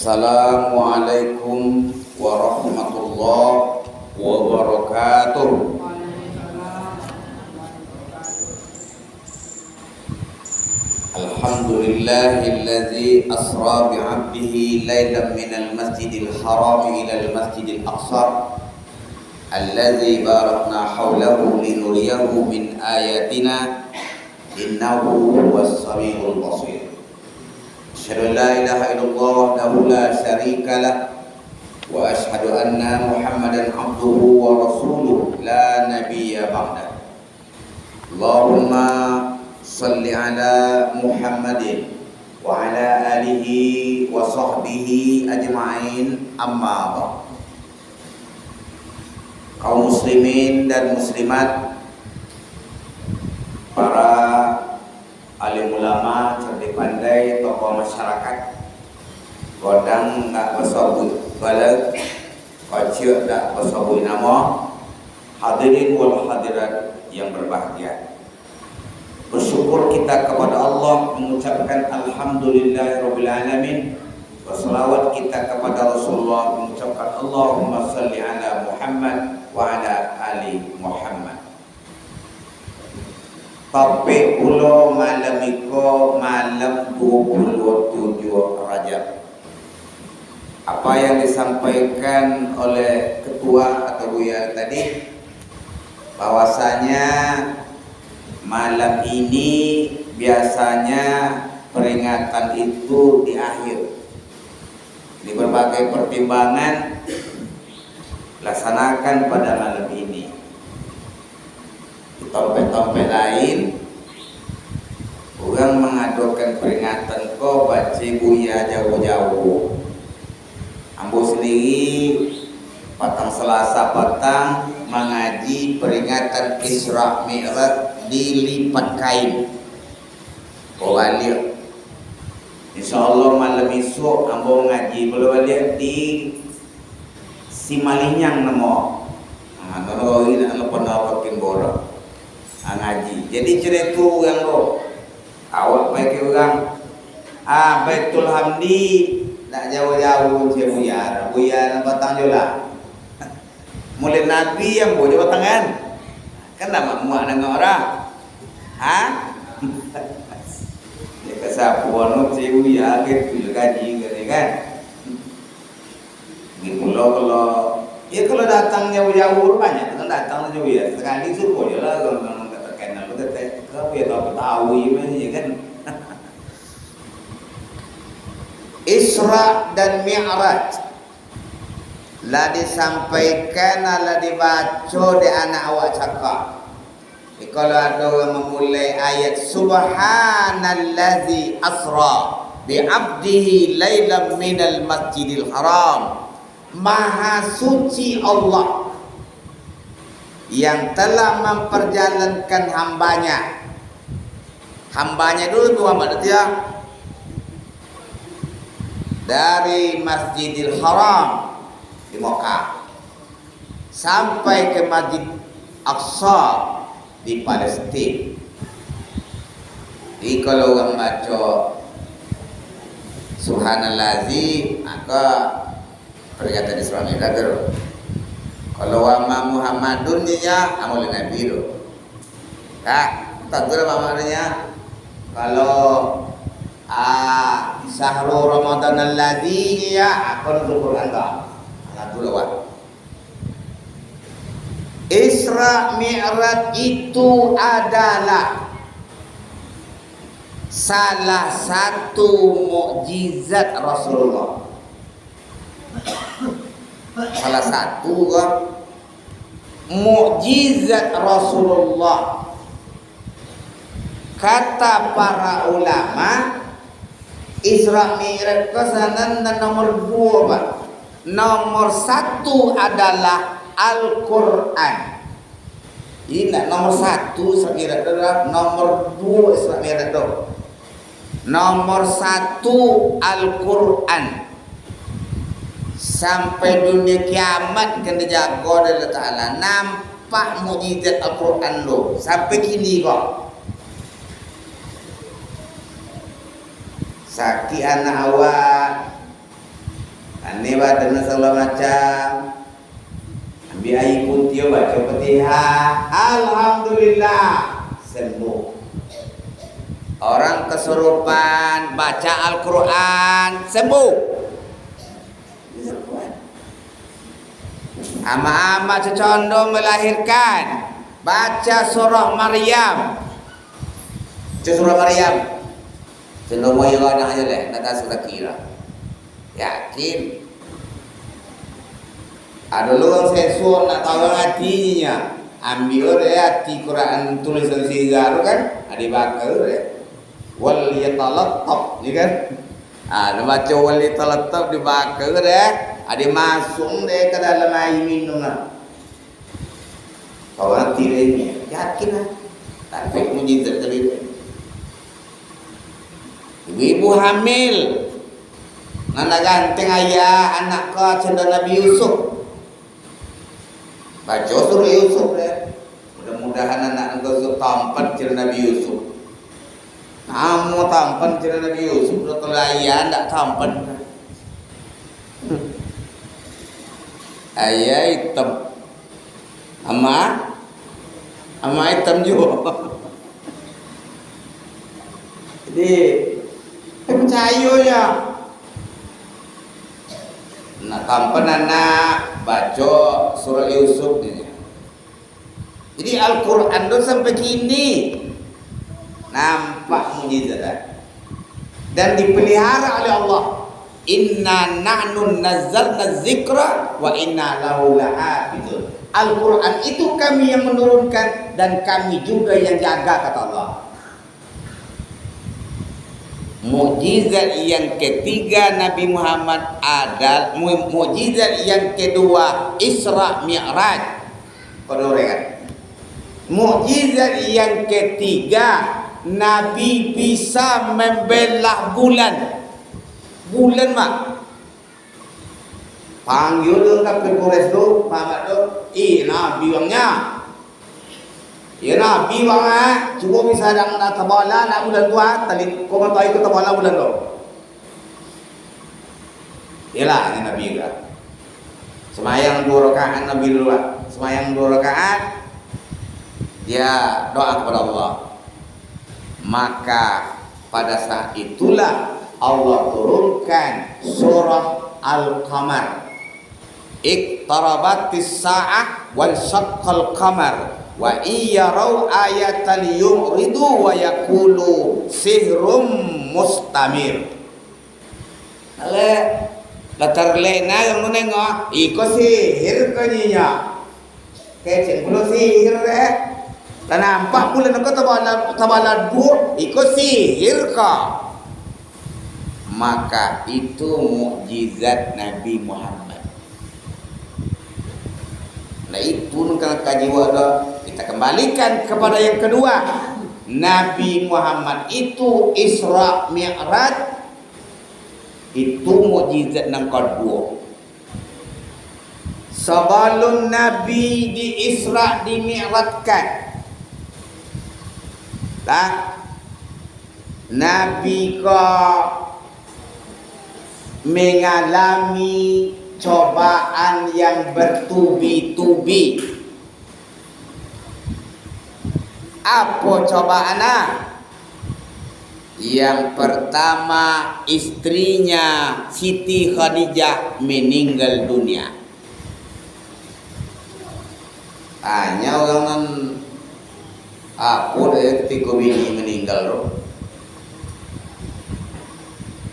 Assalamualaikum warahmatullahi wabarakatuh. Alhamdulillahilladzi asra bi'abdihi lailan minal masjidil haram ilal masjidil aqsa alladzi barakna hawlahu linuriyahu min ayatina innahu huwas samiul basir. Asyhadu an la ilaha illallah wahdahu la syarika lah wa asyhadu anna Muhammadan abduhu wa rasuluh la nabiyya ba'dah. Allahumma salli ala Muhammadin wa ala alihi wa sahbihi ajma'in, amma ba'd. Kaum muslimin dan muslimat, para alim ulama, cerdik pandai, tokoh masyarakat, kodang tak bersabut balag, kacir tak bersabut nama, hadirin wal hadirat yang berbahagia. Bersyukur kita kepada Allah, mengucapkan alhamdulillahirabbil alamin. Wassalawat kita kepada Rasulullah, mengucapkan Allahumma salli ala Muhammad wa ala ali Muhammad. Topik pulau malam iko malam 27 Rajab. Apa yang disampaikan oleh ketua atau buya tadi, bahwasanya malam ini biasanya peringatan itu di akhir. Di berbagai pertimbangan laksanakan pada malam ini. Di tempat-tempat lain orang mengadukan peringatan ko baca buya jauh-jauh. Ambo sendiri patang Selasa petang mengaji peringatan Isra Mi'raj dilipat kain. Balik. Insyaallah malam esok ambo ngaji balik di Simalinyang nemo. Kalau ini nak pernah pakai borak ngaji. Jadi cerita orang lo, awak pakai orang, Baitul Hamdi nak jauh-jauh je buya batang jola. Mulai Nabi yang boleh batangan, kan nama muak dengan orang, Ya kesapuan lo buya gitu gaji kan. Kalau ya kalau datang jauh-jauh banyak, kan datang jauh ya sekali suruh je lah. Kalau memang kata kenal lo kata kau ya tahu ya kan. Isra dan Mi'raj lah disampaikan, lah dibaca di anak awak cakap. Kalau ada yang memulai ayat Subhanallazi asra bi'abdihi lailan minal masjidil haram, Maha suci Allah yang telah memperjalankan hambanya. Hambanya dulu tuh hamba dia dari Masjidil Haram di Mekah sampai ke Masjid Aqsa di Palestina. Jadi kalau orang baca Subhanallazi, maka peringatan Isra Mi'raj. Kalau wama Muhammadun ya amul Nabi itu. Tak tahu maknanya. Kalau Syahrul Ramadan alladzi ya akan Quran ka. Alhamdulillah. Isra Mi'raj itu adalah salah satu mukjizat Rasulullah. Salah satu mukjizat Rasulullah. Kata para ulama, Isra Mi'raj kesanan dan nomor 2 Pak. Nomor 1 adalah Al-Quran. Ini nomor 1 Isra Mi'raj adalah, nomor 2 Isra Mi'raj itu. Nomor 1 Al-Quran. Sampai dunia kiamat kena jaga Allah Ta'ala. Nampak mukjizat Al-Quran lo sampai kini kok. Saki anak awak Ini badan segala macam. Ambil air putih baca Fatihah. Alhamdulillah sembuh. Orang kesurupan baca Al-Quran sembuh. Ama-ama cecondo melahirkan baca surah Maryam. Baca surah Maryam. Cenderung mau yang ada aja deh, nak sudah kira. Yakin. Ada orang sesor nak tahu hatinya. Ambil deh hati Quran tulisan sigar kan, ada bakal deh. Wal yatalattab, ya kan? Ada baca wal yatalattab dibakal deh. Ada masuk deh ke dalam air minum lah. Kalau nanti deh, yakin lah. Tapi mujizat kali itu. Ibu-ibu hamil, nana ganteng ayah anak ke cendera Nabi Yusuf. Baca surah Yusuf deh. Mudah-mudahan anak engkau tampan cendera Nabi Yusuf. Kamu tampan cendera Nabi Yusuf, kalau ayah tidak tampan. Ayah hitam, ama hitam juga. Jadi percaya ya. Nak tampan anak baca surah Yusuf ini. Jadi Al-Quran itu sampai kini nampak mujizat dan dipelihara oleh Allah. Inna nahnu nazzalna dzikra wa inna lahu lahafizun. Al-Quran itu kami yang menurunkan dan kami juga yang jaga, kata Allah. Mukjizat yang ketiga Nabi Muhammad adalah mukjizat yang kedua Isra Mi'raj. Kan? Mukjizat yang ketiga Nabi bisa membelah bulan. Bulan mak panggil tu kapten Polres tu Muhammad tu, Nabi bangnya. Ya Nabi bang cuba bisa dah nak tabala nak bulan tua tali kau mau tahu ikut tabala bulan tu. Yalah ini Nabi juga. Semayang 2 rakaat Nabi dulu. Semayang 2 rakaat dia doa kepada Allah. Maka pada saat itulah Allah turunkan surah Al-Qamar. Iqtarabatis sa'ah wal syaqqal qamar wa iyarau ayatan yuridu wa yaqulu sihrum mustamir. Ale latar lena yang nengok iko sihir kaninya. Kecil belum sihir deh. Dan nampak bulan aku tabalan bur iko sihir ka. Maka itu mukjizat Nabi Muhammad. Nah itu nukang kaji wala. Kita kembalikan kepada yang kedua. Nabi Muhammad itu Isra Mi'raj. Itu mukjizat yang kedua. Sebelum Nabi di Isra di Mi'rajkan, Nabi mengalami cobaan yang bertubi-tubi. Apa cobaannya? Yang pertama, istrinya Siti Khadijah meninggal dunia. Hanya orang apa deh ketika bini meninggal loh.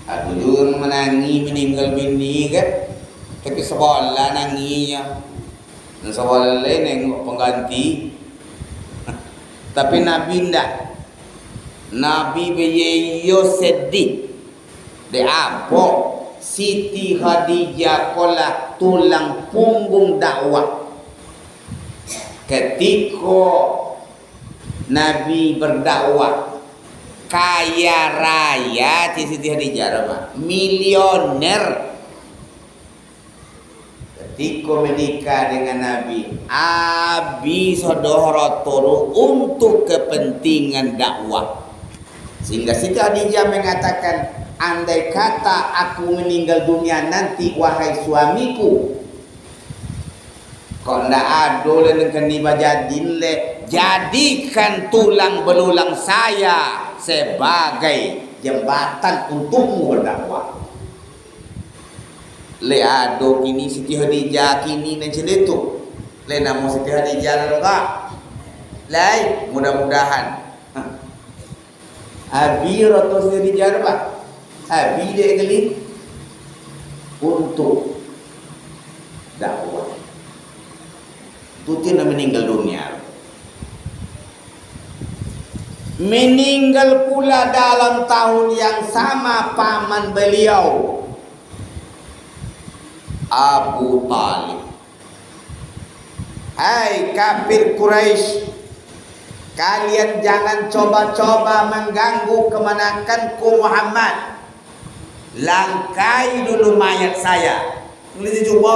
Aku juga menangi meninggal bini kan. Tapi sebelah nanginya. Dan sebelah lain nengok pengganti. Tapi Nabi ndak. Nabi beyeyo sedih. De apa? Siti Khadijah kolah tulang punggung dakwah. Ketika Nabi berdakwah, kaya raya Siti Khadijah, milioner. Ketika menikah dengan Nabi, Abi Sodohro turu untuk kepentingan dakwah. Sehingga Siti Khadijah mengatakan, andai kata aku meninggal dunia nanti wahai suamiku, kok ndak ada le keni bajadin le, jadikan tulang belulang saya sebagai jembatan untukmu berdakwah. Le ado kini Siti Khadijah kini macam itu. Le nama Siti Khadijah enggak. Lai mudah-mudahan. Abi roto Siti Khadijah apa? Abi dia kali untuk dakwah. Itu tidak meninggal dunia. Meninggal pula dalam tahun yang sama paman beliau, Abu Talib. Hai kafir Quraisy, kalian jangan coba-coba mengganggu kemenakanku Muhammad. Langkai dulu mayat saya. Boleh coba.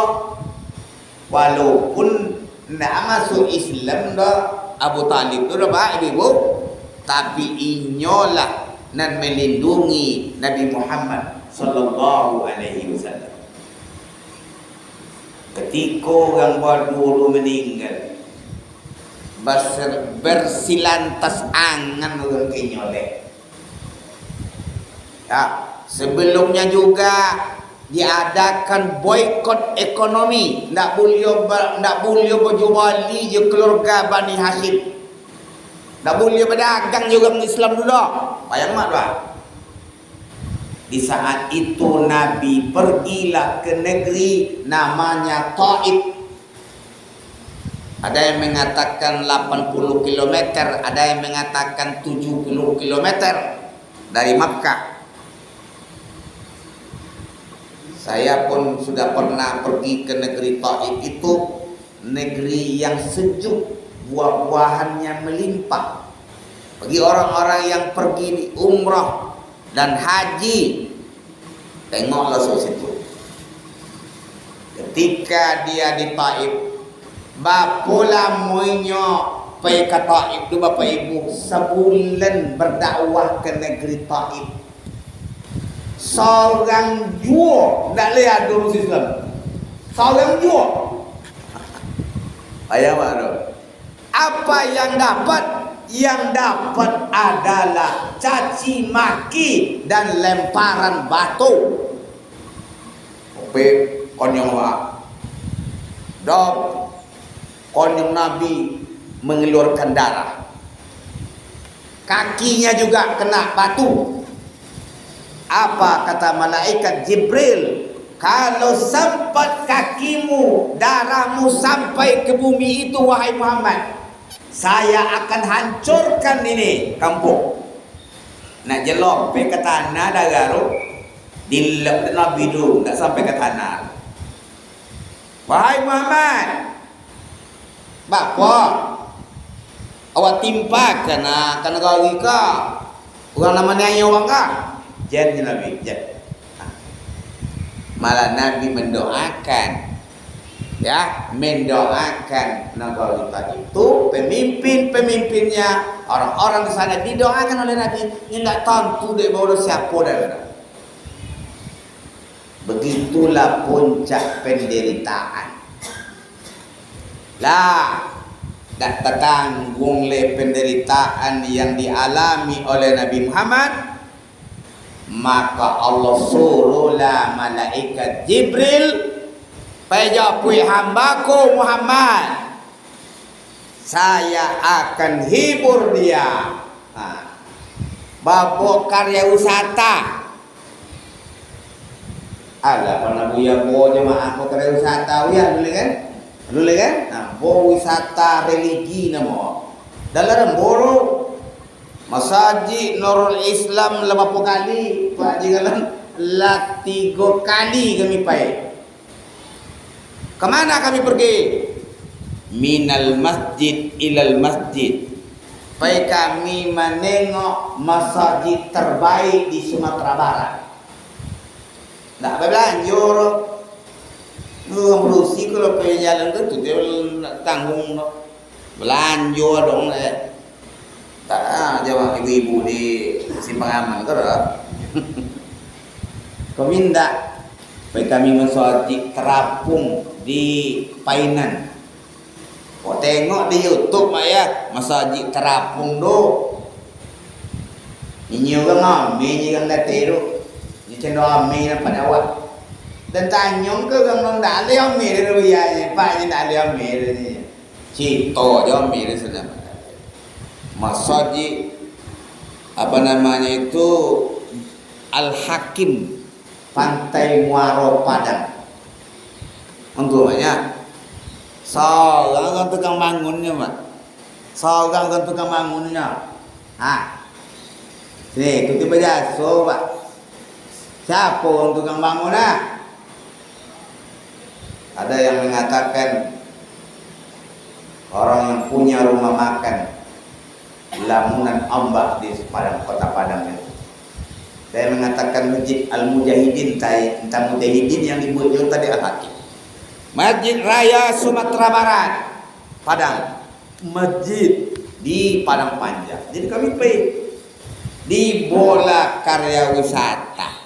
Walaupun tidak masuk Islam dah Abu Talib tu dah ibu, tapi inyolah dan melindungi Nabi Muhammad sallallahu alaihi wasallam. Ketika orang baru meninggal, bersilantas angan orang kenyoleh. Ya, sebelumnya juga diadakan boikot ekonomi, ndak boleh berjual je keluarga Bani Hashim, ndak boleh berdagang juga dengan Islam dulu. Bayang mak dah. Di saat itu Nabi pergilah ke negeri namanya Taif. Ada yang mengatakan 80 km, ada yang mengatakan 70 km dari Makkah. Saya pun sudah pernah pergi ke negeri Taif itu, negeri yang sejuk, buah-buahannya melimpah. Bagi orang-orang yang pergi umrah dan haji, tengoklah situ. Ketika dia di Taif, bapola moinyo pergi ke Taif tu Bapak Ibu, sebulan berdakwah ke negeri Taif. Seorang jua tak lihat dulu Islam. Seorang jua. Ayah mana? Apa yang dapat? Yang dapat adalah caci maki dan lemparan batu. Oke, konyong wa. Dok, konyong Nabi mengeluarkan darah. Kakinya juga kena batu. Apa kata malaikat Jibril? Kalau sempat kakimu, darahmu sampai ke bumi itu wahai Muhammad, saya akan hancurkan ini kampung. Nak jelok pergi ke tanah dah garu, dilep Nabi dulu, tak sampai ke tanah. Wahai Muhammad, bapa, awak timpa kena kau ika, orang namanya orang kah? Jadi Nabi, malah Nabi mendoakan, ya, mendoakan negara itu, pemimpinnya, orang-orang di sana didoakan oleh Nabi. Ini tak tentu dia bawa siapa dah. Begitulah puncak penderitaan. Lah, tak tertanggung le penderitaan yang dialami oleh Nabi Muhammad. Maka Allah suruhlah malaikat Jibril pejapui hambaku Muhammad, saya akan hibur dia. Bawa karya wisata. Ada pernah buya bawa jemaah bawa karya wisata ya dulu kan? Dulu kan? Nah, bawa wisata religi nama. Dalam boro Masjid Nurul Islam 50 kali, Pak Jigalan lah 3 kali kami pergi. Kemana kami pergi? Minal masjid ilal masjid. Pergi kami menengok masjid terbaik di Sumatera Barat. Tak berlanjur. Orang berusi kalau pergi jalan tu dia tanggung belanja dong eh. Tak jawab ibu-ibu di Simpang Aman ke dah. Kau minta supaya kami masjid terapung di Painan. Kau tengok di YouTube mak ya, masjid terapung tu. Ini orang ambil ni kan kata tu. Ni cendol ambil dapat awak. Dan tanyong ke orang tak boleh ambil dia biaya. Pak ni tak boleh ambil ni. Cito je ambil dia sana. Masjid apa namanya itu Al-Hakim Pantai Muaro Padang. Untuk banyak. Seorang kan tukang bangunnya mak. Seorang kan tukang bangunnya. Ni tu tiba jasuh pak. Siapa orang tukang bangun lah? Ada yang mengatakan orang yang punya rumah makan Lamunan Ombak di Padang, kota Padang itu. Saya mengatakan Masjid Al-Mujahidin, entah Mujahidin yang dibuat tadi Al-Hakim. Masjid Raya Sumatera Barat, Padang. Masjid di Padang Panjang. Jadi kami pergi di bola karya wisata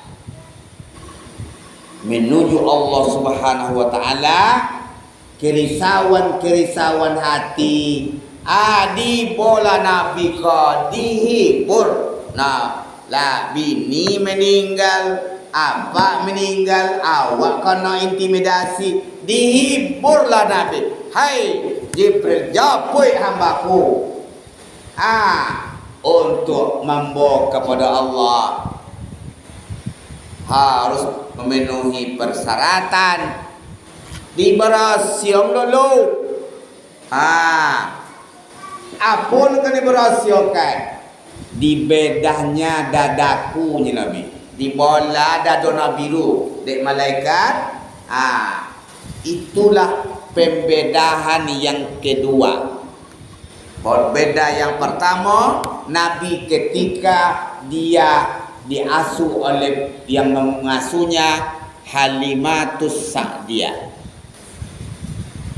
menuju Allah Subhanahu wa taala, kerisauan hati di bola Nabi ko dihibur. Nah, lah bini meninggal, apa meninggal, awak kena intimidasi, dihiburlah Nabi. Hai Jibril, japui hambaku untuk membawa kepada Allah harus memenuhi persyaratan diberasiong dulu. Apa yang diberasiongkan? Di bedahnya dadaku ni Nabi, di bola dada biru dek malaikat. Itulah pembedahan yang kedua. Berbeda yang pertama, Nabi ketika dia diasuh oleh yang mengasuhnya Halimatus Sa'diyah,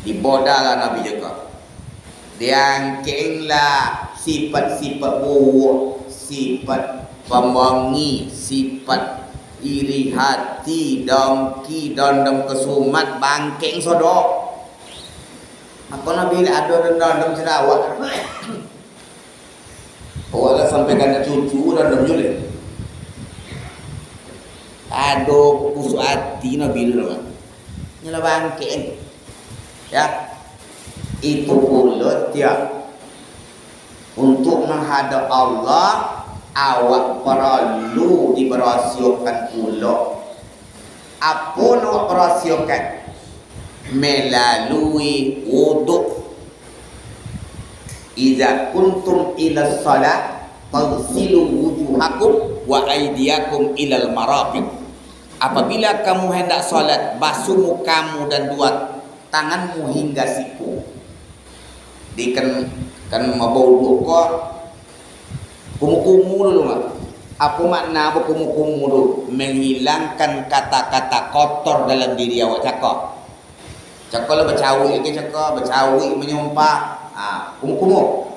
dibodalah Nabi juga. Diangkinglah sifat-sifat buruk, sifat pembangi, sifat iri hati, dongki, dondom kesumat, bangking sodok. Apa Nabi ada dondom cerawak? Orang sampai kena cucu dondom julid. Aduh pusuk hati Nabi dulu. Nyala bangking. Ya. Itu pula tiap untuk menghadap Allah, awak perlu diberahsiakan pula. Apa nak berahsiakan? Melalui wuduk. Idza kuntum ila salat faghsilu wujuhakum wa aydiyakum ilal marafiq. Apabila kamu hendak salat, basuh mukamu dan dua tanganmu hingga siku. Kan mabau kok kumu-kumu dulu mak. Apa makna kumu-kumu dulu? Menghilangkan kata-kata kotor dalam diri awak cakap. Cakap lah bercawi ke cakap, bercawi menyumpah. Kumu-kumu.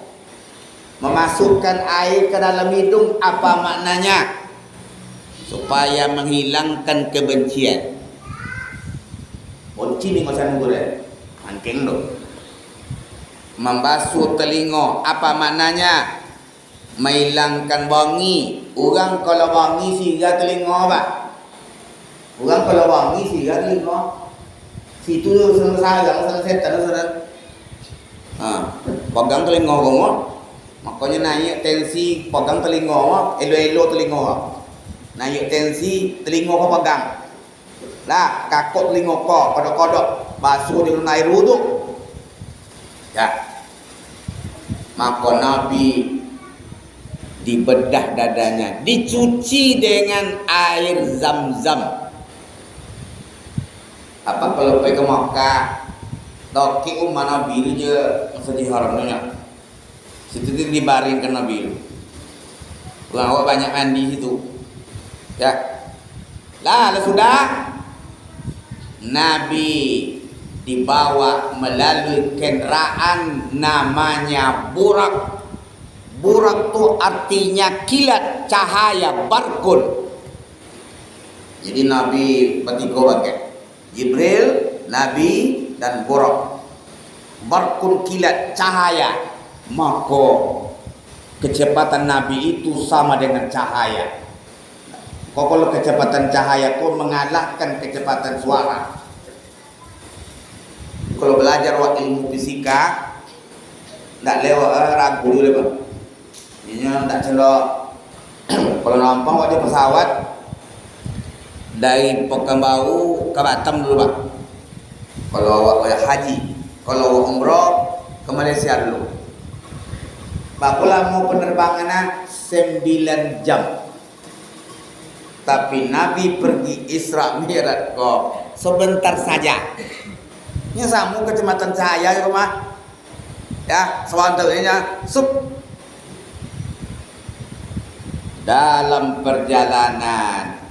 Memasukkan air ke dalam hidung, apa maknanya? Supaya menghilangkan kebencian. Kunci ni masa nunggu deh. Angking tu. Membasuh telinga, apa maknanya? Menghilangkan wangi. Orang kalau wangi siga telinga pak. Orang kalau wangi siga telinga. Situ sarang setan saudara. Pegang telinga kamu. Makanya naik tensi pegang telinga, elo-elo telinga. Naik tensi telinga kau pegang. Lah kakot telinga kau kodok-kodok basuh dengan air wuduk. Ya. Maka Nabi dibedah dadanya, dicuci dengan air Zam-Zam. Apa kalau pergi ke Makkah, doki umat Nabi je sedih haramnya. Situ dibaringkan Nabi. Orang awak banyak mandi situ. Ya. Lah sudah Nabi dibawa melalui kendaraan namanya burak. Burak tu artinya kilat cahaya barkun. Jadi Nabi bertiga bagai Jibril, Nabi dan Buraq. Barkun kilat, cahaya. Maka kecepatan Nabi itu sama dengan cahaya. Kalau kecepatan cahaya pun mengalahkan kecepatan suara. Kalau belajar ilmu fisika, tak lewat ragu dulu bang. Ini tak celok. Kalau nampak waktu pesawat dari Pekanbaru ke Batam dulu bang. Kalau awak haji, kalau awak umrah ke Malaysia dulu. Bakulah mau penerbangannya 9 jam. Tapi Nabi pergi Isra Mi'raj kok sebentar saja. Ini sama kecepatan cahaya di rumah. Ya, sebentarnya sup. Dalam perjalanan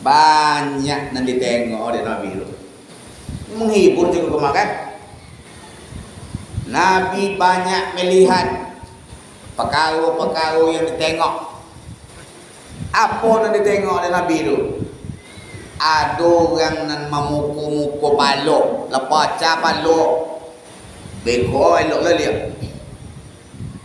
banyak yang ditengok oleh Nabi itu. Menghibur juga kemakan. Nabi banyak melihat perkara-perkara yang ditengok. Apa yang ditengok oleh Nabi itu? Ada orang yang memukul-mukul balok, lepas balok, beko elok leliak.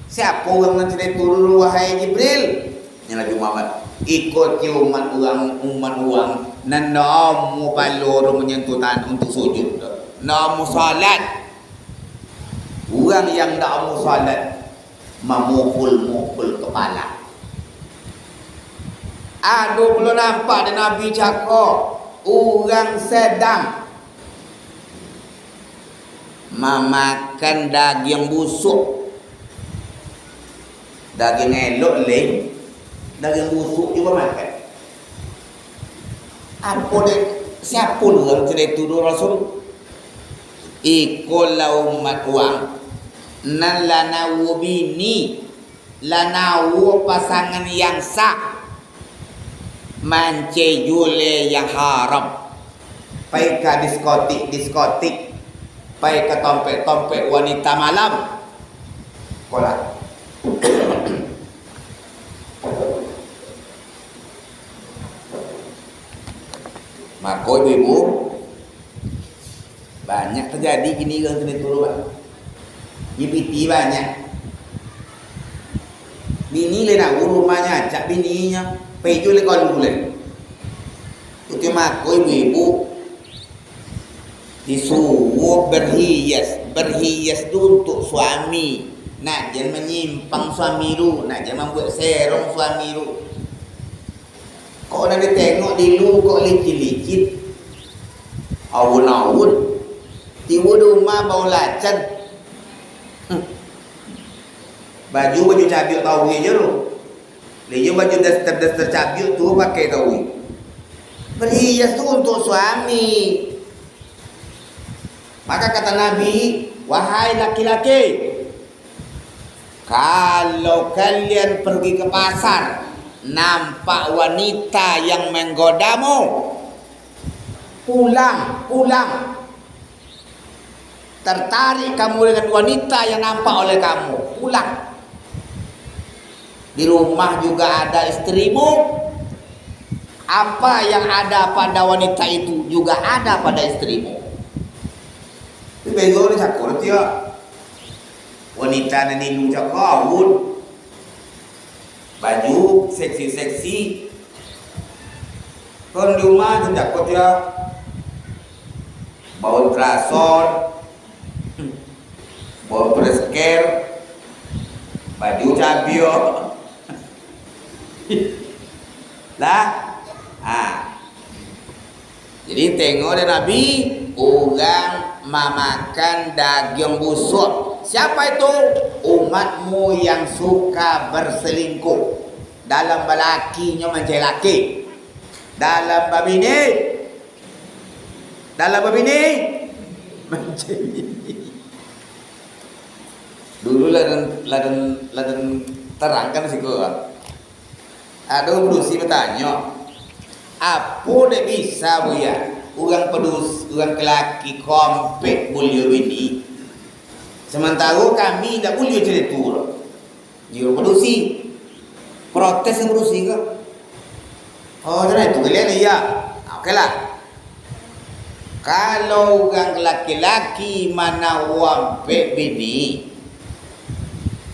Siapa orang yang tidak turun wahai Jibril? Yang Nabi Muhammad ikuti umat orang nan namu balok menyentuh tanah untuk sujud. Namu salat. Orang yang namu salat memukul-mukul kepala. Aduh, belum nampak dan Nabi cakap orang sedang memakan daging busuk. Daging elok lain, daging busuk juga makan. Apa dek? Siapa orang cerita itu Rasul? Ikolau umat uang nan lanawu bini, lanawu pasangan yang sah. Mance jule yang haram. Pai ke diskotik, pai ke tompek wanita malam. Kola. Maka ibu banyak terjadi gini kan kena turun. GPT banyak. Bini le nak rumahnya ajak bininya. Peju le kau boleh. Itu maka ibu disuruh berhias itu untuk suami. Nak jangan menyimpang suami lu, nak jangan membuat serong suami lu. Kau nak tengok dulu kau licit-licit. Awun-awun. Tiba rumah bau lacan. Baju cabiuk tahu je lu. Dia baju daster cabiuk tu pakai tahu. Berhias tu untuk suami. Maka kata Nabi, wahai laki-laki, kalau kalian pergi ke pasar, nampak wanita yang menggodamu, pulang. Tertarik kamu dengan wanita yang nampak oleh kamu, pulang. Di rumah juga ada istrimu. Apa yang ada pada wanita itu juga ada pada istrimu. Itu bego ni cakap dia. Wanita ni lu cakap baju seksi. Kalau di rumah tu cakap dia bau trason, bau presker, baju cabiok. Lah, jadi tengok deh Nabi, orang memakan daging busuk. Siapa itu? Umatmu yang suka berselingkuh. Dalam balakinya mencari laki, dalam babini mencari. Dulu ladan terangkan sih gua. Ada berusi bertanya, apa dia bisa buya? Orang kelaki kompet boleh ini. Sementara kami tak boleh cerita tu. Dia berusi, protes yang berusi ke? Oh, jadi itu kalian iya. Okeylah. Kalau orang laki-laki mana wampek bini,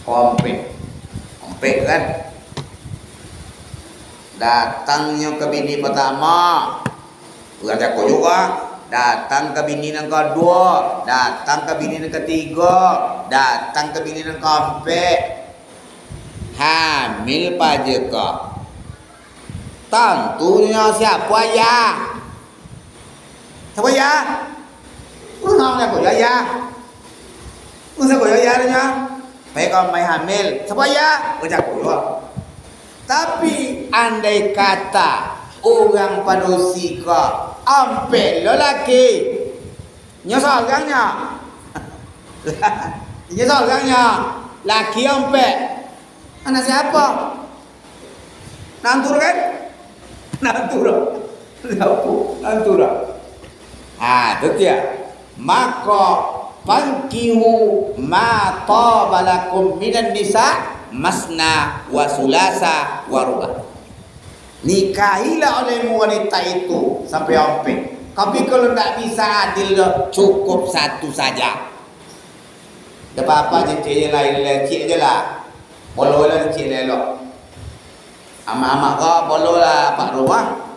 wampek kan, datangnya ke bini pertama, orang jago juga. Datang ke bini yang kedua, datang ke bini yang ketiga, datang ke bini yang keempat. Hamil pada kau. Tentunya siapa ya? Siapa ya? Orang nak kau ya? Orang kau ya nya? Baik kau mai hamil. Siapa ya? Orang kau ya. Tapi andai kata orang padusi kau ampe lelaki, nyesal gangnya, nyesal gangnya, laki ampe, anak siapa? Nantur kan? Nantura. Ah, itu dia. Maka fankihu ma tabalakum minan nisa masna wa sulasa wa ruba. Nikahilah olehmu wanita itu sampai ampe. Tapi kalau tak bisa adil, cukup satu saja. Tak apa-apa je lain cik je lah. Bolo lah cik lelok. Amak-amak kau bolo lah pak rumah.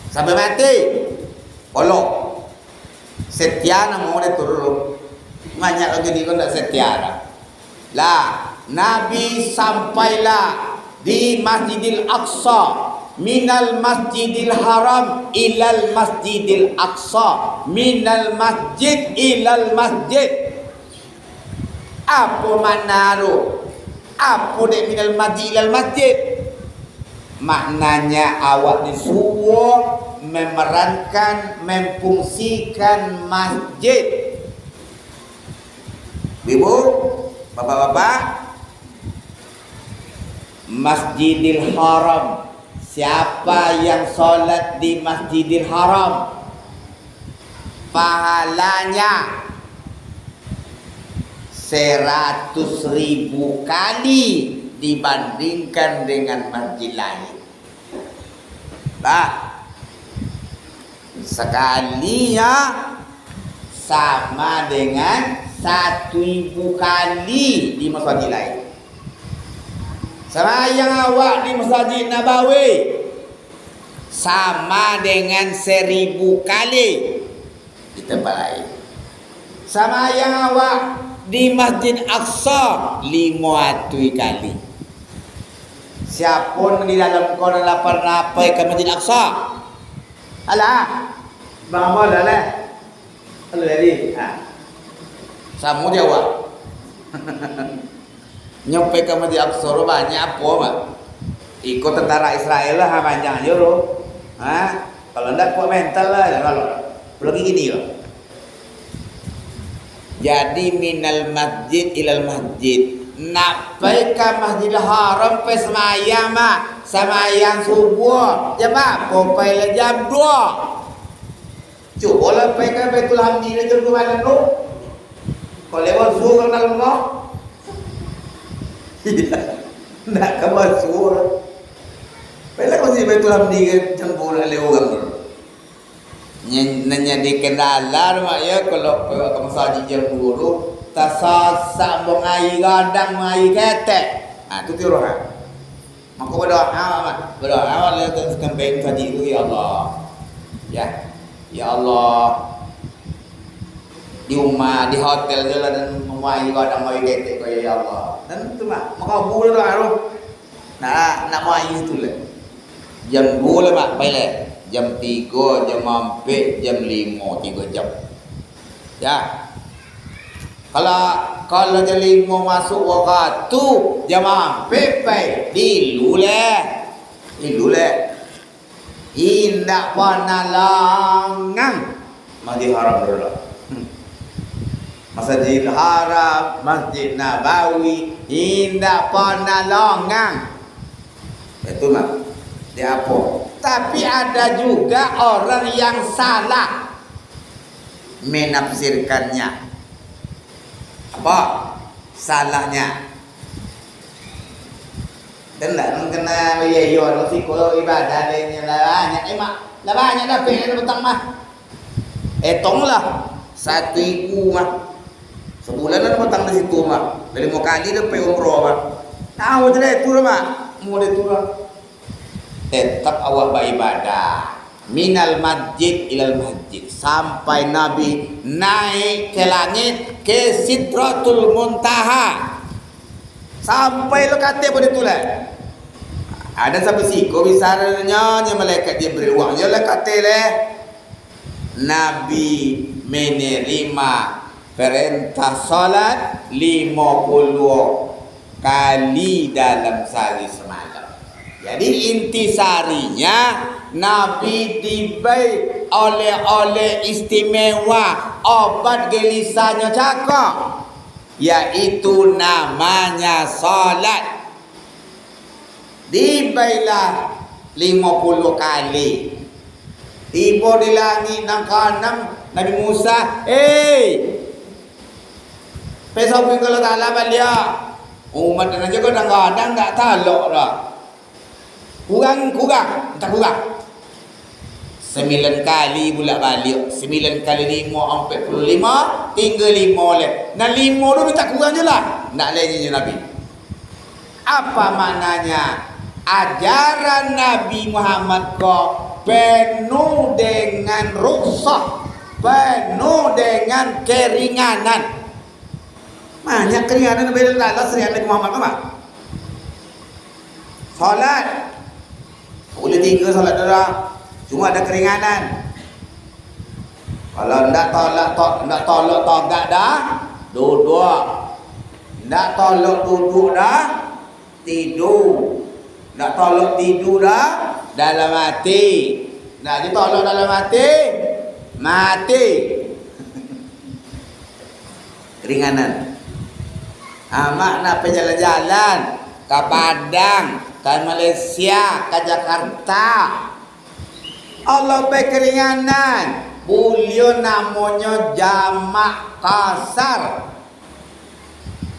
Sampai mati. Bolo. Setia nama orang turun. Banyak lagi ni kau tak setia lah. Nabi sampailah di Masjidil Aqsa, minal Masjidil Haram ilal Masjidil Aqsa, minal masjid ilal masjid. Apa makna tu? Apa dia minal masjid ilal masjid? Maknanya awak disuruh memerankan, memfungsikan masjid. Ibu, bapak-bapak, Masjidil Haram. Siapa yang solat di Masjidil Haram, pahalanya 100.000 kali dibandingkan dengan masjid lain. Bah, sekalinya sama dengan 1.000 kali di masjid lain. Sembahyang awak di Masjid Nabawi sama dengan 1.000 kali di tempat lain. Sembahyang awak di Masjid Aqsa 500 kali. Siapun di dalam kau adalah pernah pergi ke Masjid Aqsa? Alah, bang dah lah. Halo jadi. Samu jawab. Nyampe ke Masjid Aqsa banyak apa mak? Ikut tentara Israel lah panjang aja lo. Kalau enggak kuat mental lah kalau belum gini loh. Jadi minal masjid ilal masjid. Nak pergi ke Masjidil Haram pe semayang mak, semayang subuh. Jam apa? Pergi jam 2. Cuba lah pergi ke Baitul Hamdi jam 2 malam tu. Kalau lewat subuh kalau dalam kau. Nak ke masuk. Bila masih Baitul Hamdi ke campur oleh orang. Nanya di kendala mak ya kalau ke masjid jam 2 tu tasasak bong air gadang air ketek. Tu tiruan. Maka berdoa oleh kembang masjid tu ya Allah. Ya Allah. Di rumah, di hotel je lah dan memai gadang air ketek kau ya Allah. Dan tu mak, maka boleh doa tu. Nak mai itu lah. Jam 2 lah mak, baiklah. Jam 3, jam 4, jam 5, 3 jam. Ya. Kalau jam 5 masuk waktu, jam 4 baik diluleh. Indak pernah langang. Masjid Haram dulu. Masjid Haram, Masjid Nabawi, indak pernah longang. Itu mak. Dia apa? Tapi ada juga orang yang salah menafsirkannya. Apa salahnya? Kena kena yo si ko ibadah dia banyak mak. Lah banyak dah pengen petang mah. Tonglah 1,000 mah. Sebulan ada petang di situ mah. Dari mau kali dah pergi umroh mah. Tahu je tu mah. Mau tu lah. Tetap awak beribadah. Minal masjid ilal masjid, sampai Nabi naik ke langit ke Sidratul Muntaha. Sampai lo kata pada tu lah. Ada sampai siko bisarnya malaikat dia beri uang. Dia lah kata lah. Nabi menerima perintah salat 50 kali dalam sehari semalam. Jadi intisarinya Nabi diberi oleh istimewa obat gelisahnya cakap, yaitu namanya salat. Diberilah 50 kali. Tiba di langit nang kanan Nabi Musa, pesau kalau tak lawan dia. Umat dan aja kadang-kadang tak talok dah. Kurang, tak kurang. 9 kali pula balik. 9 kali 5, 45. Tinggal 5 leh. Nah 5 tu tak kurang je lah. Nak lainnya Nabi. Apa maknanya? Ajaran Nabi Muhammad kau penuh dengan rukhsah, penuh dengan keringanan. Banyak keringanan Nabi Nabi Muhammad apa? Salat boleh 3 salat dah. Cuma ada keringanan. Kalau nak tolak togak dah, duduk. Nak tolak duduk dah, tidur. Nak tolak tidur dah, dalam hati. Nak ditolak dalam hati, mati. Keringanan. Mak nak pergi jalan-jalan ke Padang, ke Malaysia, ke Jakarta. Allah beri keringanan. Beliau namanya jamak kasar.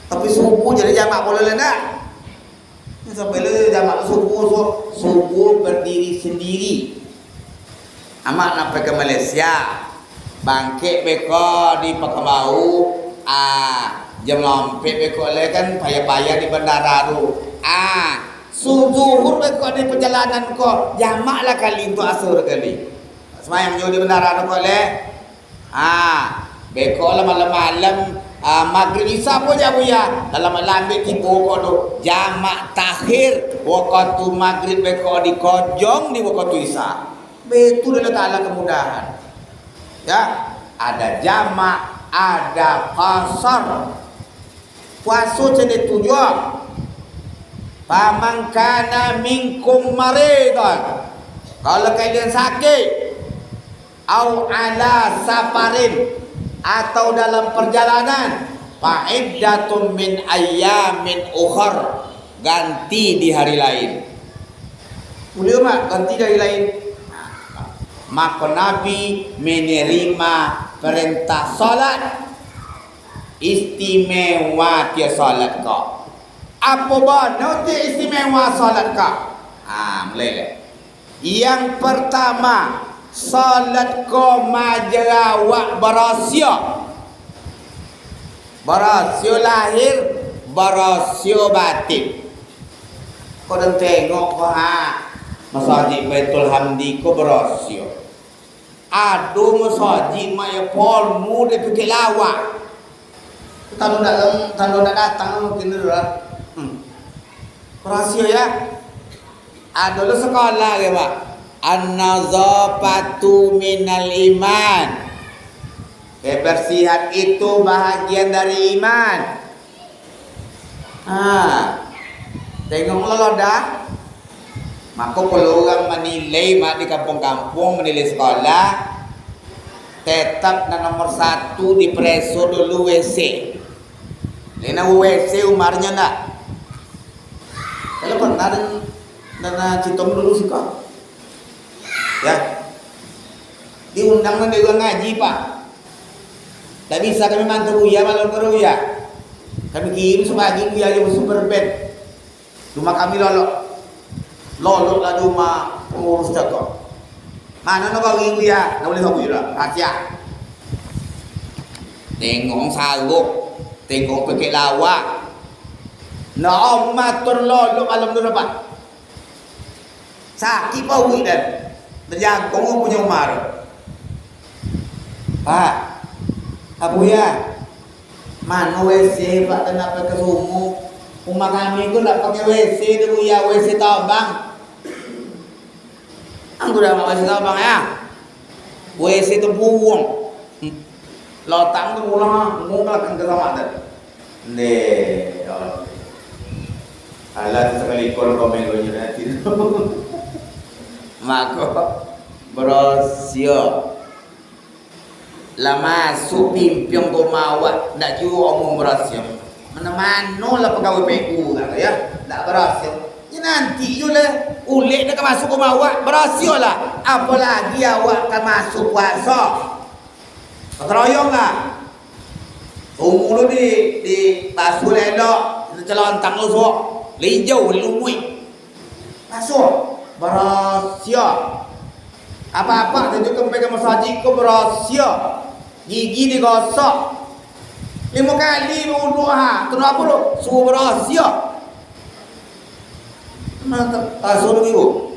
Tapi subuh jadi jamak boleh tak? Sampai le jamak subuh berdiri sendiri. Amak nak pergi ke Malaysia, bangkit beko di Pakambau, jam lompet beko le kan payah-payah di bandara tu. Zuhur beko di perjalanan ko, jamaklah kali untuk asar kali. Semayang jauh di bandara tu ko le. Beko lah malam-malam. Maghrib Isya pun ya buya dalam lambat tipu ko tu jamak takhir waktu maghrib beko di kojong di waktu Isya. Betul Allah Taala kemudahan. Ya, ada jamak, ada qasar. Puasa jadi tujuan. Faman kana minkum maridan. Kalau kalian sakit au ala safarin atau dalam perjalanan, fa'iddatun min ayyamin ukhar, ganti di hari lain. Boleh mak ganti di hari lain. Maka Nabi menerima perintah salat, istimewa dia salat kau. Apa bana dia istimewa salat kau? Mulai. Yang pertama, salat ko majerawak berasio. Berasio lahir, berasio batin. Kau dah tengok ko masjid Baitul Hamdi ko berasio. Aduh masjid maya polmu dia pergi lawak. Kalau nak datang mungkin dah. Berasio ya. Aduh sekolah ke Pak. An-nazafatu minal iman. Kebersihan itu bahagian dari iman. Tengoklah lo dah. Maka kalau orang menilai di kampung-kampung, menilai sekolah, tetap nomor 1 di preso dulu WC. Lena WC umarnya enggak. Kalau pernah dan citong dulu sih kok. Ya, diundang dia ngaji Pak. Tak bisa kami mantu buya malam beruya. Kami kirim sebagian buya yang super bed. Rumah kami lolok lah rumah pengurus jaga. Mana nak bagi dia? Tak boleh tahu juga. Rahasia. Tengok saruk, tengok pakai lawak. Nak matur lolok malam tu dapat. Sakit bau dan terjangkau punya umar. Pak, apa ya? Mana WC Pak tak nak pakai sumur? Rumah kami tu nak pakai WC tu ya, WC tabang. Aku dah WC tabang ya. WC tu buang. Lotang tu pulang, ngulak ke sama tu. Nih, alat sekali komen kau nanti. Maka berosio lama supimpiong ko mawat nak jual omong berosio. Mana-mana lah pegawai PU kata ya, tak berhasil. Ya nanti je lah, ulik nak masuk ke awak, berhasil lah. Apalagi awak akan masuk puasa. Keroyong lah. Umur tu di basuh elok, celontang lu sok, lijau lumui. Masuk, berhasil. Apa-apa tunjukkan pegang masjid kau berhasil. Gigi digosok. 5 kali berwuduk ha. Kenapa tu? Suruh berhasil. Mana suruh ibu?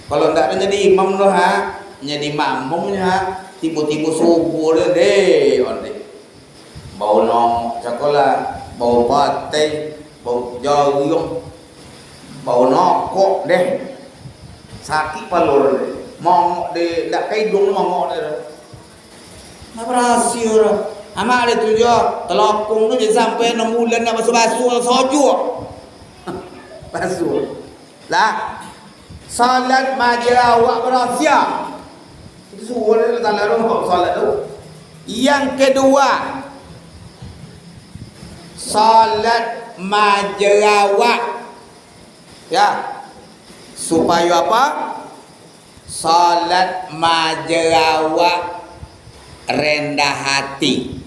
Kalau tak ada jadi imam tu ha, jadi makmumnya ha, tiba-tiba subuh deh, onde. Bau nong sekolah, bau patai, bau jauh, bau nokok deh. Sakit palur deh. Mongok deh, tak kayak hidung mongok deh. Nak berhasil lah. Amak ada tu je, telapung tu je sampai 6 bulan nak basuh-basuh sojuk. Basuh. Lah. Salat majlis awak berhasil. Itu suruh dia tak lalu salat tu. Yang kedua, salat majlis awak. Ya. Supaya apa? Salat majlis awak rendah hati.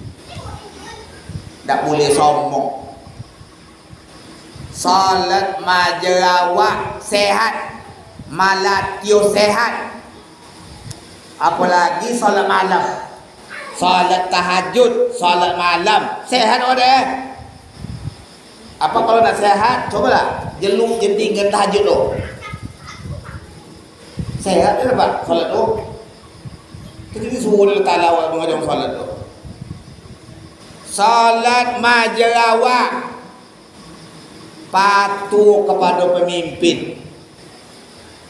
Tak boleh sombong. Salat majlis awak sehat, malatio sehat. Apalagi salat malam, salat tahajud, salat malam sehat ada. Apa kalau nak sehat, cobalah jelung jentingan tahajud tu. Sehat dia dapat salat tu. Kita suruh dia letak lawak mengajar salat tu. Salat majlis awak patuh kepada pemimpin.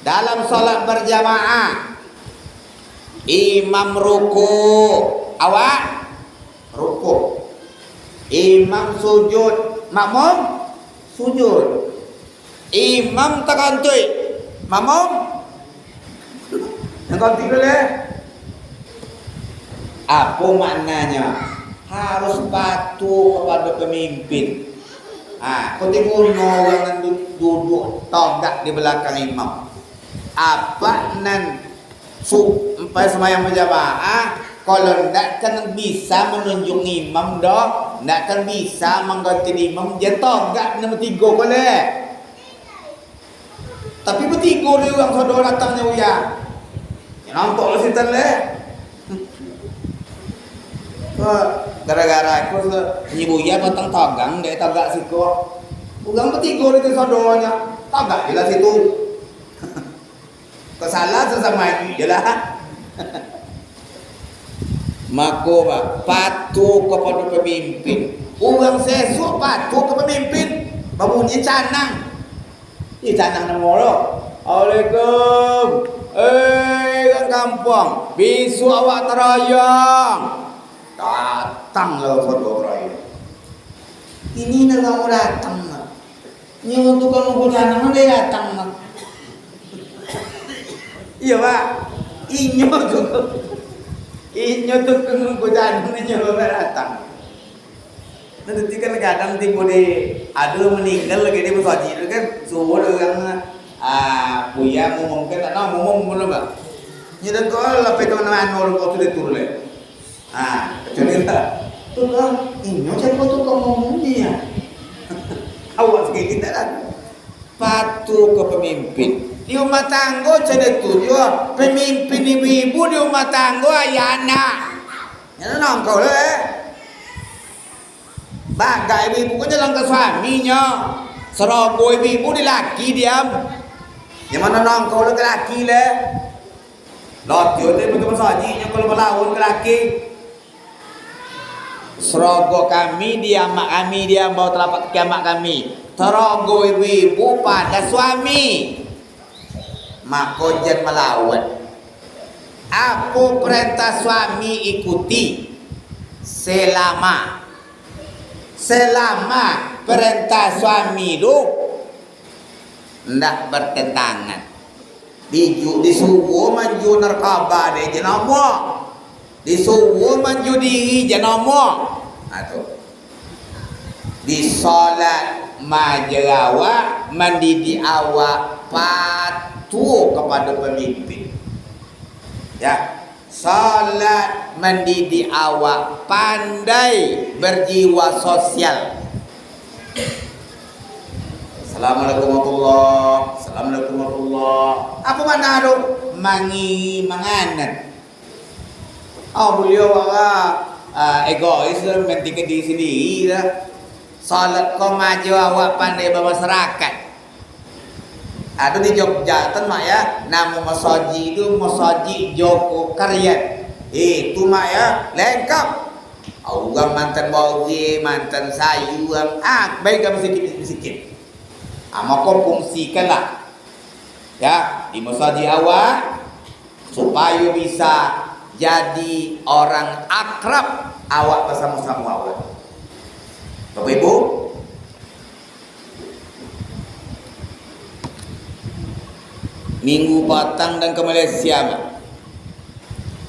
Dalam salat berjamaah, imam ruku, awak ruku. Imam sujud, makmum sujud. Imam takantui, makmum takantui boleh. Apa maknanya? Harus patuh kepada pemimpin. Kau tengok orang duduk tonggak di belakang imam. Apa nan sampai semayang berjamaah, kalau tidak kan bisa menunjuk imam dah, tidak kan bisa mengganti imam, dia tonggak nombor 3 boleh. Tapi bertiga dia orang saudara datangnya uya. Nampak lah situ leh. Gara-gara aku ibu ya batang tagang dia tagak siko. Bukan bertiga itu saudaranya. Tagak jelas itu. Kesalahan sesama itu jelah. Maka patuh kepada pemimpin. Orang sesuk patuh ke pemimpin. Babunyi canang. Ini canang nama orang. Assalamualaikum. Kan kampung. Bisu awak terayang. Datanglah saudara ini. Ini nak mau datang nak. Ini untuk kamu jangan dia datang nak. Iya pak. Inyo tu kamu jangan dia datang. Nanti kan kadang tiba di ada meninggal lagi di masjid itu kan suruh orang puya mungkin tak tahu ngomong belum tak. Jadi kalau lepas teman-teman orang kau sudah turun. Kecuali lah. Tu lah, ini macam kau tu kau ngomong ni ya. Awak sikit kita lah. patuh ke pemimpin. Di rumah tangga macam tu juga. Pemimpin ibu-ibu di rumah tangga ayah anak. Yang nongkau lah. Bagai ibu-ibu kan jalan ke suaminya. Serogo ibu-ibu di laki diam. Yang mana nongkau lah ke laki lah. Lotio tu betul sajinya kalau melawan ke laki. Serogo kami dia mak kami dia bawa telapak kaki mak kami. Serogo ibu-ibu pada suami. Maka jangan melawan. Apa perintah suami ikuti selama perintah suami itu tidak bertentangan. Disuruh maju narkoba deh jenama, disuruh maju diri jenama. Atau di solat majarawa mendidik awak patuh kepada pemimpin. Ya, salat mendidik awak pandai berjiwa sosial. Assalamualaikum warahmatullahi. Assalamualaikum warahmatullahi. Apa makna tu? Mangi manganan. Oh beliau egois mentingkan diri sendiri dah. Salat kau maju awak pandai bermasyarakat. Ada di Jogja kan mak ya, nama masaji itu masaji Joko Karyan. Itu mak ya lengkap. Orang mantan bauge, mantan sayuran, baik sedikit. Maka fungsikanlah ya di masaji awak supaya bisa jadi orang akrab awak bersama-sama awak. Bapak Ibu, minggu petang dan ke Malaysia.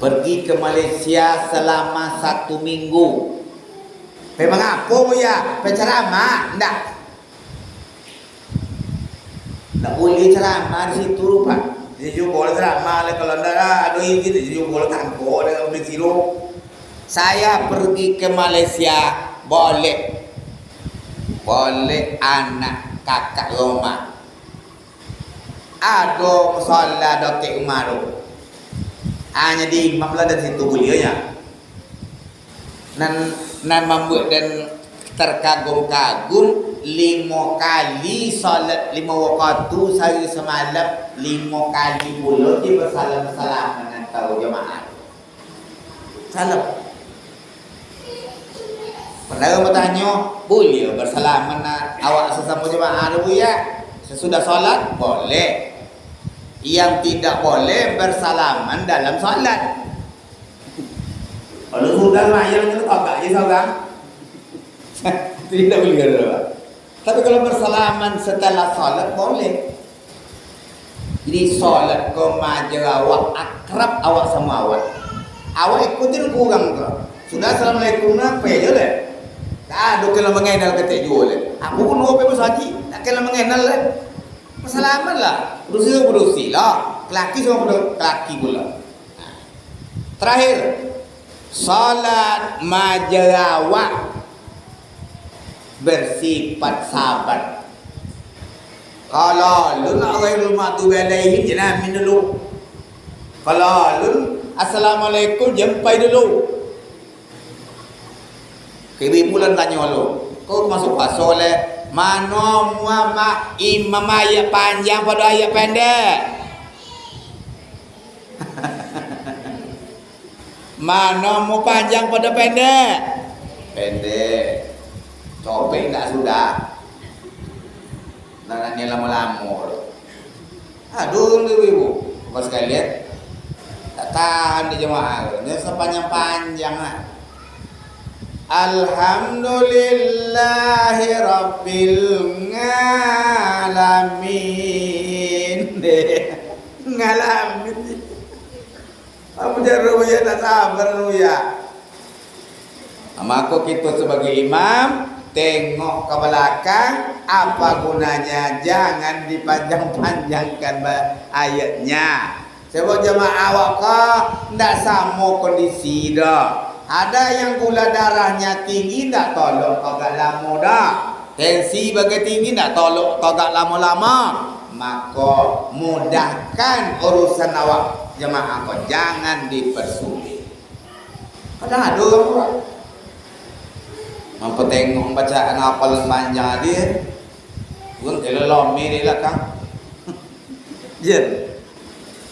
Pergi ke Malaysia selama 1 minggu. Memang apa ya? Penceramah? Enggak. Enggak boleh ceramah di situ Pak. Dia juga boleh ceramah kalau enggak ada ini dia juga boleh tangkap dengan bersilo. Saya pergi ke Malaysia boleh anak kakak Roma. Ada musola Datuk Umar. Hanya di imam lah dari situ beliaunya. Nan membuat dan terkagum-kagum 5 kali solat 5 waktu sehari semalam 5 kali pula dia bersalam-salam antara jemaah. Salam. Pernah bertanya, boleh bersalaman awak sesama jemaah dulu ya? Sesudah solat boleh. Yang tidak boleh bersalaman dalam solat. Kalau sudah mayang itu agak je seorang. Tidak boleh ada. Tapi kalau bersalaman setelah solat boleh. Jadi solat kau maju awak akrab awak sama awak. Awak ikutin kurang tu. Sudah assalamualaikum apa je le. Tak ada kalau mengenal ketek jual le. Aku pun mau pergi haji, tak kalau mengenal le. Bersalaman lah. Berusi lah. Lelaki sama lelaki pula. Terakhir, salat majarawak bersifat sabar. Kalau lu nak ghairul maghdubi alaihim jangan min dulu. Kalau lu assalamualaikum jempai dulu. Kebi bulan tanya lu, kau masuk pasal le mana muama imam ayat panjang pada ayat pendek. Mana mau panjang pada pendek? Pendek. Copeng tak sudah. Nananya lama-lama. Aduh ibu, apa sekalian? Tak tahan di jemaah. Ini sepanjang-panjang lah. Alhamdulillahi Rabbil Ngalamin. Ngalamin. Apa jarum ya tak sabar lu ya. Maka kita sebagai imam tengok ke belakang, apa gunanya? Jangan dipanjang-panjangkan ayatnya. Sebab jemaah awak kau tidak sama kondisi dah. Ada yang gula darahnya tinggi tak tolong kau gak lama dah. tensi bagi tinggi nak tolok togak lama-lama, maka mudahkan urusan awak jemaah kau, jangan dipersulit. Kadang ada orang mampu tengok bacaan hafalan panjang dia, pun kelolomi dia lah kan. Jen.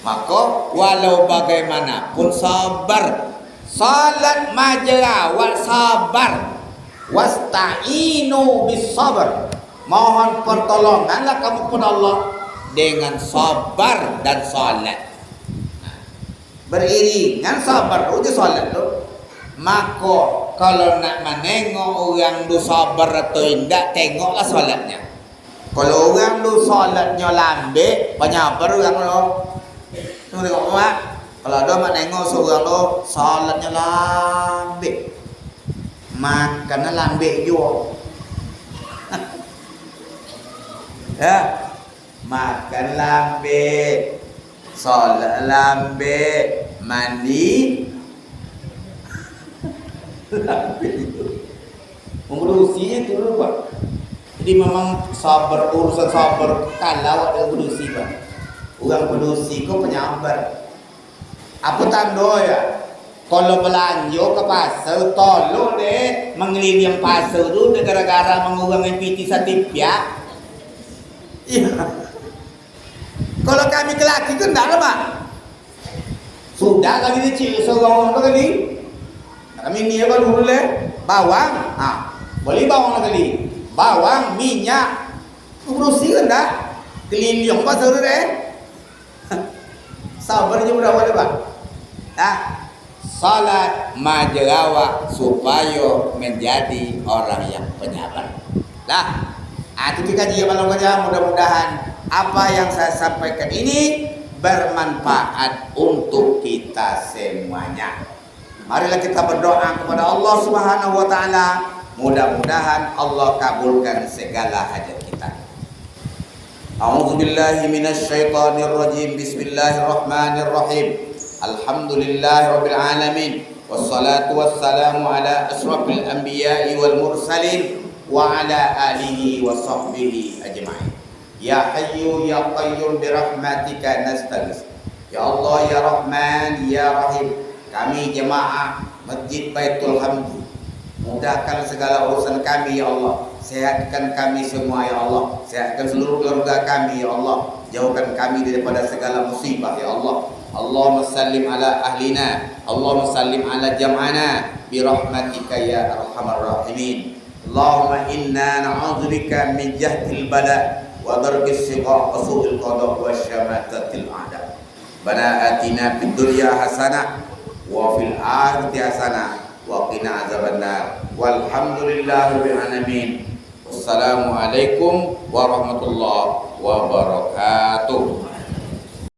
Maka walau bagaimanapun sabar. Salat majawat sabar. Wasta'inu bis sabar. Mohon pertolonganlah kamu kepada Allah dengan sabar dan salat. Beriringan sabar tu salat tu. Maka kalau nak menengok orang tu sabar atau tidak, tengoklah salatnya. Kalau orang tu salatnya lambat, penyabar orang tu. Tengok mak. Kalau ada mak nengok seorang tu salatnya lambat, makannya lambat juga. Ya, makan lambat, salat lambat, mandi lambat. Mengurusi itu lupa. Jadi memang sabar, urusan sabar kalau ada berusi pak. Orang berusi kau penyabar. Apa tanda ya? Kalau belanja ke pasar, tolong deh mengeliling pasar tu gara-gara mengurangi PT Satipia. Iya. Kalau kami ke laki kan tak lah, sudah lagi kecil seorang orang kali. Kami ni apa dulu le? Bawang, boleh bawang kali. Bawang, minyak, berusi kan dah. Keliling pasar tu deh. Sabarnya berapa dah, Pak? Salat majawat supaya menjadi orang yang penyabar. Lah, itu kita kaji malam kerja. Mudah-mudahan apa yang saya sampaikan ini bermanfaat untuk kita semuanya. Marilah kita berdoa kepada Allah Subhanahu wa taala. Mudah-mudahan Allah kabulkan segala hajat kita. A'udzubillahi minasyaitonir rajim. Bismillahirrahmanirrahim. Alhamdulillahirabbil alamin. Wassalatu wassalamu ala asyrafil anbiya'i wal mursalin wa ala alihi wa sahbihi ajma'in. Ya Hayyu ya Qayyum bi rahmatika nastaghits. Ya Allah ya Rahman ya Rahim. Kami jemaah Masjid Baitul Hamdi, mudahkan segala urusan kami ya Allah. Sehatkan kami semua ya Allah. Sehatkan seluruh keluarga kami ya Allah. Jauhkan kami daripada segala musibah ya Allah. Allahumma sallim ala ahlina. Allahumma sallim ala jam'ana bi rahmatika ya arhamar rahimin. Allahumma inna na'udzubika min jahdil bala wa darkis shiqaq wa su'il qada wa syamatatil a'da. Bana atina fid dunya hasanah wa fil akhirati hasanah wa qina azabannar. Walhamdulillahirabbil alamin. Wassalamualaikum warahmatullahi wabarakatuh.